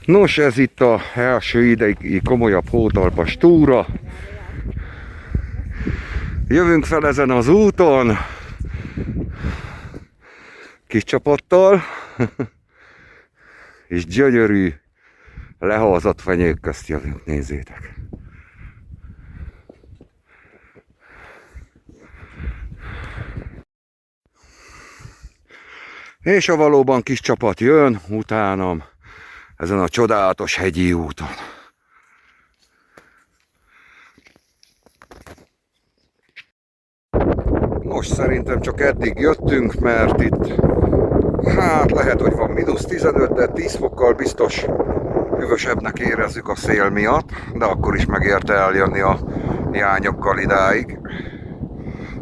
Nos, ez itt a első idei komolyabb hótalpas túra. Jövünk fel ezen az úton, kis csapattal, és gyönyörű, lehalzott fenyők közt jövünk, nézzétek. És a valóban kis csapat jön utánam ezen a csodálatos hegyi úton. Most szerintem csak eddig jöttünk, mert itt hát lehet, hogy van -15, de 10 fokkal biztos hűvösebbnek érezzük a szél miatt, de akkor is megérte eljönni a nyányokkal idáig.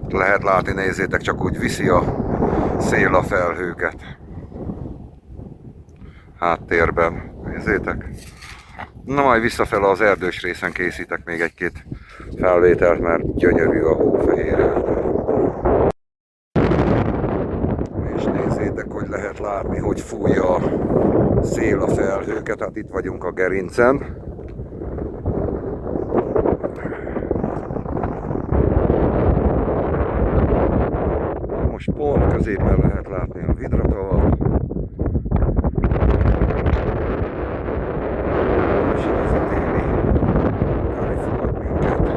Lehet látni, nézzétek, csak úgy viszi a szél a felhőket. Háttérben, nézzétek. Na majd visszafele az erdős részen készítek még egy-két felvételt, mert gyönyörű a hófehér. És nézzétek, hogy lehet látni, hogy fújja a szél a felhőket. Hát itt vagyunk a gerincen. Most pont középen lehet látni a vidratavat. És ez a téli elfogad minket.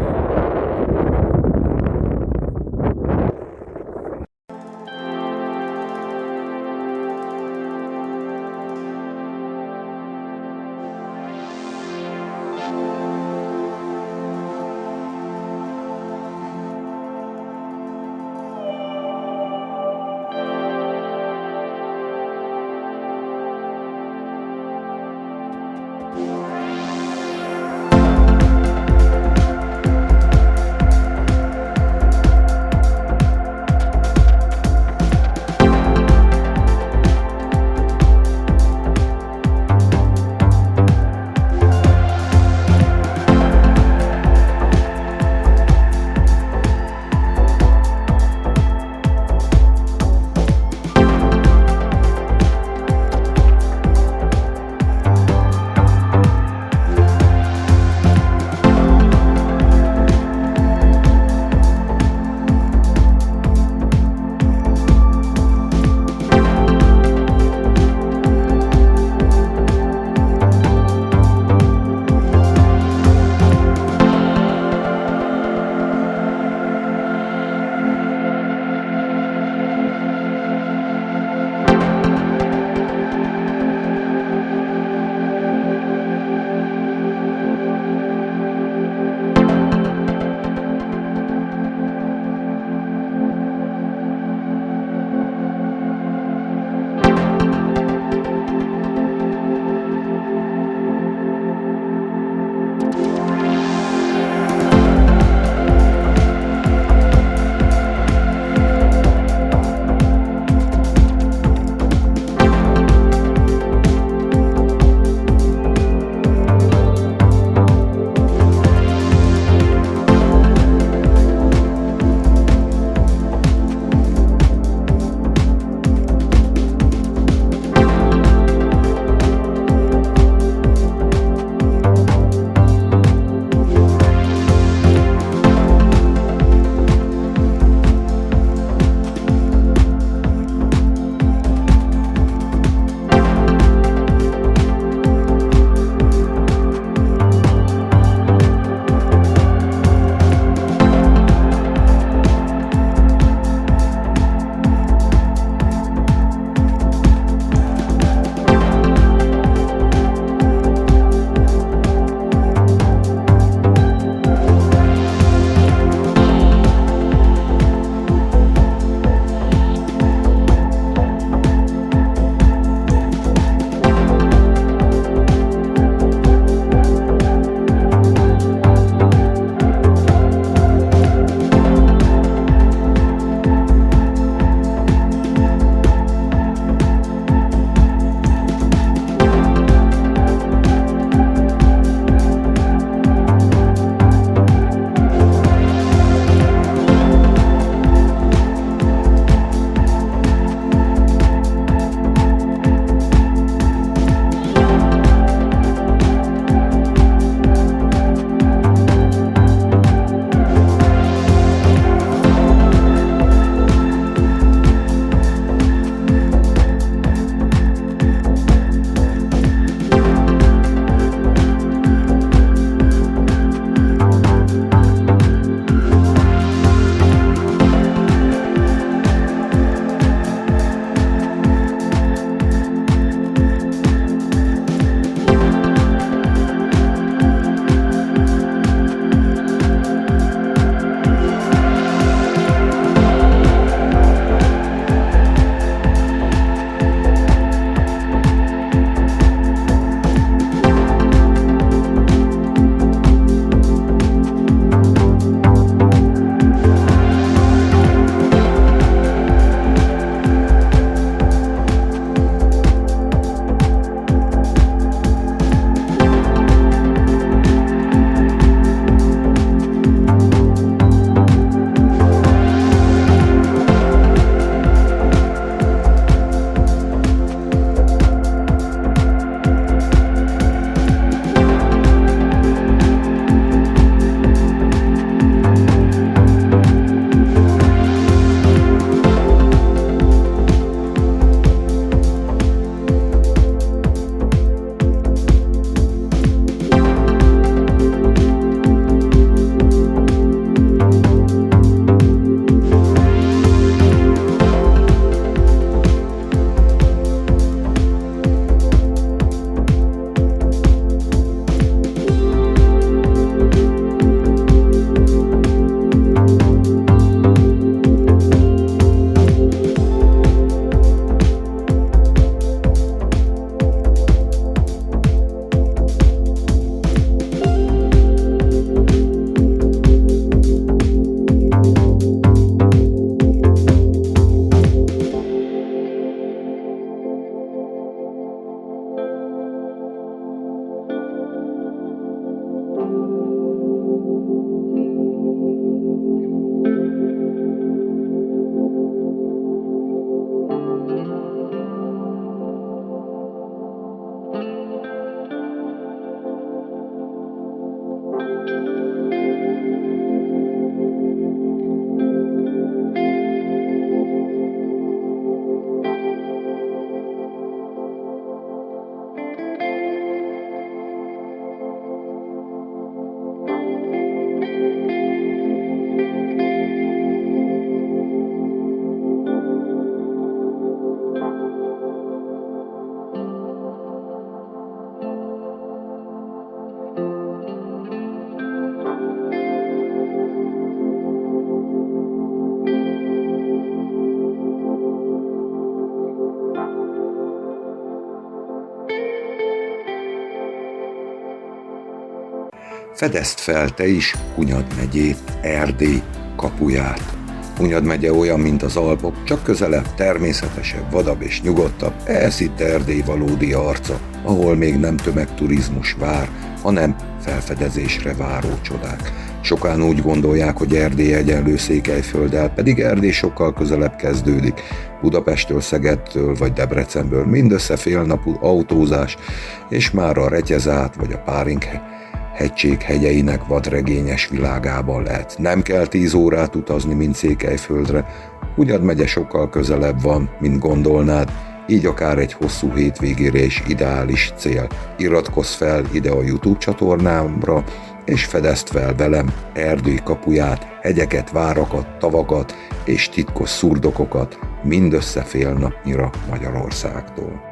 Fedezd fel te is Hunyad megyét, Erdély kapuját. Hunyad megye olyan, mint az Alpok, csak közelebb, természetesebb, vadabb és nyugodtabb. Ez itt Erdély valódi arca, ahol még nem tömegturizmus vár, hanem felfedezésre váró csodák. Sokan úgy gondolják, hogy Erdély egyenlő Székelyfölddel, pedig Erdély sokkal közelebb kezdődik. Budapesttől, Szegedtől vagy Debrecenből mindössze fél napú autózás, és már a Retyezát vagy a Páring hegység hegyeinek vadregényes világában lehet. Nem kell 10 órát utazni, mint Székelyföldre. Hunyad megye sokkal közelebb van, mint gondolnád, így akár egy hosszú hétvégére is ideális cél. Iratkozz fel ide a YouTube csatornámra, és fedezd fel velem Erdély kapuját, hegyeket, várakat, tavakat és titkos szurdokokat mindössze fél napnyira Magyarországtól.